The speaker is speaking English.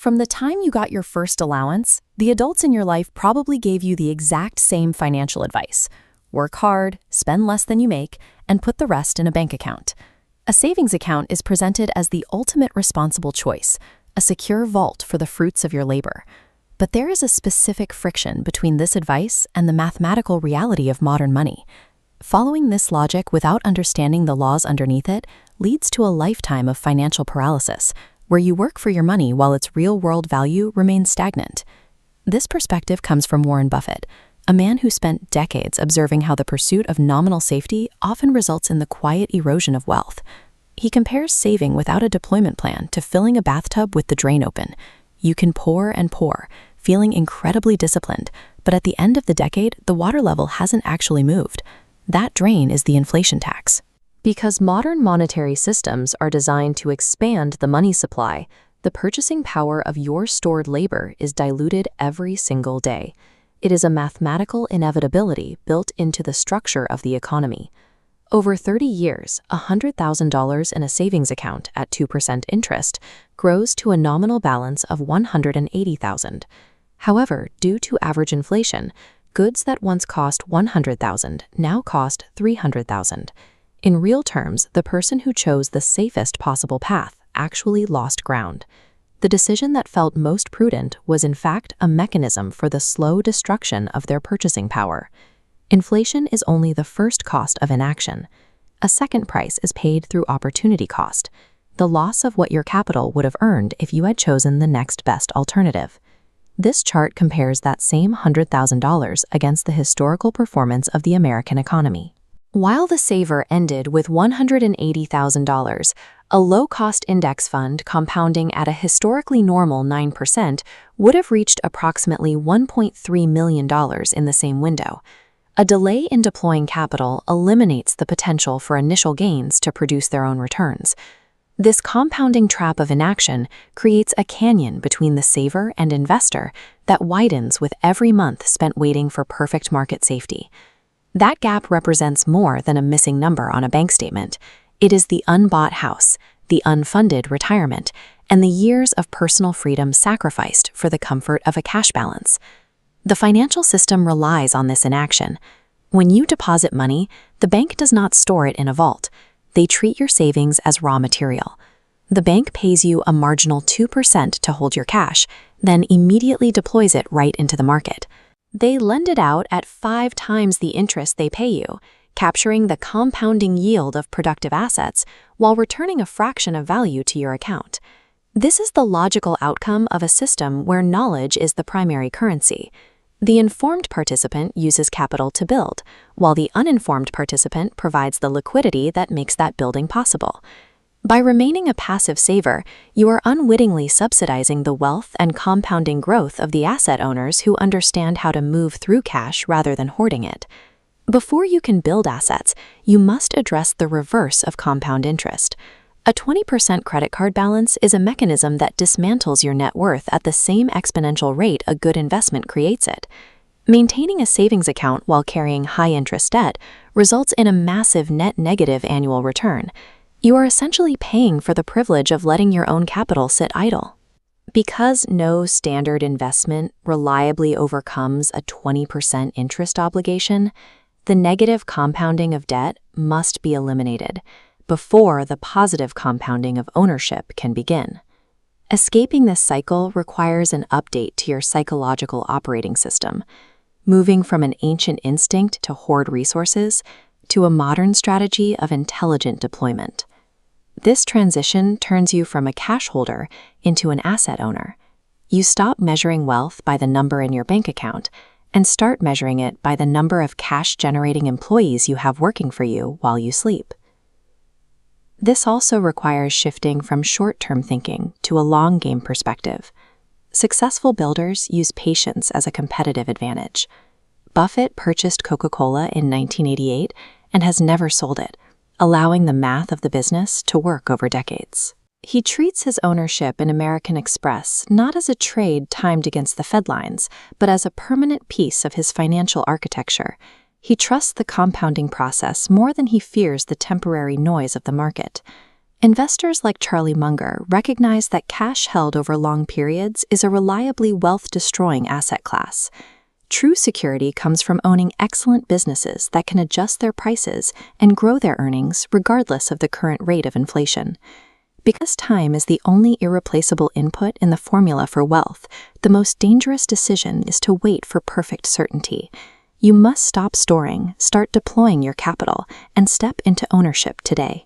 From the time you got your first allowance, the adults in your life probably gave you the exact same financial advice. Work hard, spend less than you make, and put the rest in a bank account. A savings account is presented as the ultimate responsible choice, a secure vault for the fruits of your labor. But there is a specific friction between this advice and the mathematical reality of modern money. Following this logic without understanding the laws underneath it leads to a lifetime of financial paralysis, where you work for your money while its real-world value remains stagnant. This perspective comes from Warren Buffett, a man who spent decades observing how the pursuit of nominal safety often results in the quiet erosion of wealth. He compares saving without a deployment plan to filling a bathtub with the drain open. You can pour and pour, feeling incredibly disciplined, but at the end of the decade, the water level hasn't actually moved. That drain is the inflation tax. Because modern monetary systems are designed to expand the money supply, the purchasing power of your stored labor is diluted every single day. It is a mathematical inevitability built into the structure of the economy. Over 30 years, $100,000 in a savings account at 2% interest grows to a nominal balance of $180,000. However, due to average inflation, goods that once cost $100,000 now cost $300,000. In real terms, the person who chose the safest possible path actually lost ground. The decision that felt most prudent was in fact a mechanism for the slow destruction of their purchasing power. Inflation is only the first cost of inaction. A second price is paid through opportunity cost, the loss of what your capital would have earned if you had chosen the next best alternative. This chart compares that same $100,000 against the historical performance of the American economy. While the saver ended with $180,000, a low-cost index fund compounding at a historically normal 9% would have reached approximately $1.3 million in the same window. A delay in deploying capital eliminates the potential for initial gains to produce their own returns. This compounding trap of inaction creates a canyon between the saver and investor that widens with every month spent waiting for perfect market safety. That gap represents more than a missing number on a bank statement. It is the unbought house, the unfunded retirement, and the years of personal freedom sacrificed for the comfort of a cash balance. The financial system relies on this inaction. When you deposit money, the bank does not store it in a vault. They treat your savings as raw material. The bank pays you a marginal 2% to hold your cash, then immediately deploys it right into the market. They lend it out at 5 times the interest they pay you, capturing the compounding yield of productive assets while returning a fraction of value to your account. This is the logical outcome of a system where knowledge is the primary currency. The informed participant uses capital to build, while the uninformed participant provides the liquidity that makes that building possible. By remaining a passive saver, you are unwittingly subsidizing the wealth and compounding growth of the asset owners who understand how to move through cash rather than hoarding it. Before you can build assets, you must address the reverse of compound interest. A 20% credit card balance is a mechanism that dismantles your net worth at the same exponential rate a good investment creates it. Maintaining a savings account while carrying high-interest debt results in a massive net negative annual return. You are essentially paying for the privilege of letting your own capital sit idle. Because no standard investment reliably overcomes a 20% interest obligation, the negative compounding of debt must be eliminated before the positive compounding of ownership can begin. Escaping this cycle requires an update to your psychological operating system, moving from an ancient instinct to hoard resources to a modern strategy of intelligent deployment. This transition turns you from a cash holder into an asset owner. You stop measuring wealth by the number in your bank account and start measuring it by the number of cash-generating employees you have working for you while you sleep. This also requires shifting from short-term thinking to a long-game perspective. Successful builders use patience as a competitive advantage. Buffett purchased Coca-Cola in 1988 and has never sold it, allowing the math of the business to work over decades. He treats his ownership in American Express not as a trade timed against the Fed lines, but as a permanent piece of his financial architecture. He trusts the compounding process more than he fears the temporary noise of the market. Investors like Charlie Munger recognize that cash held over long periods is a reliably wealth-destroying asset class. True security comes from owning excellent businesses that can adjust their prices and grow their earnings regardless of the current rate of inflation. Because time is the only irreplaceable input in the formula for wealth, the most dangerous decision is to wait for perfect certainty. You must stop storing, start deploying your capital, and step into ownership today.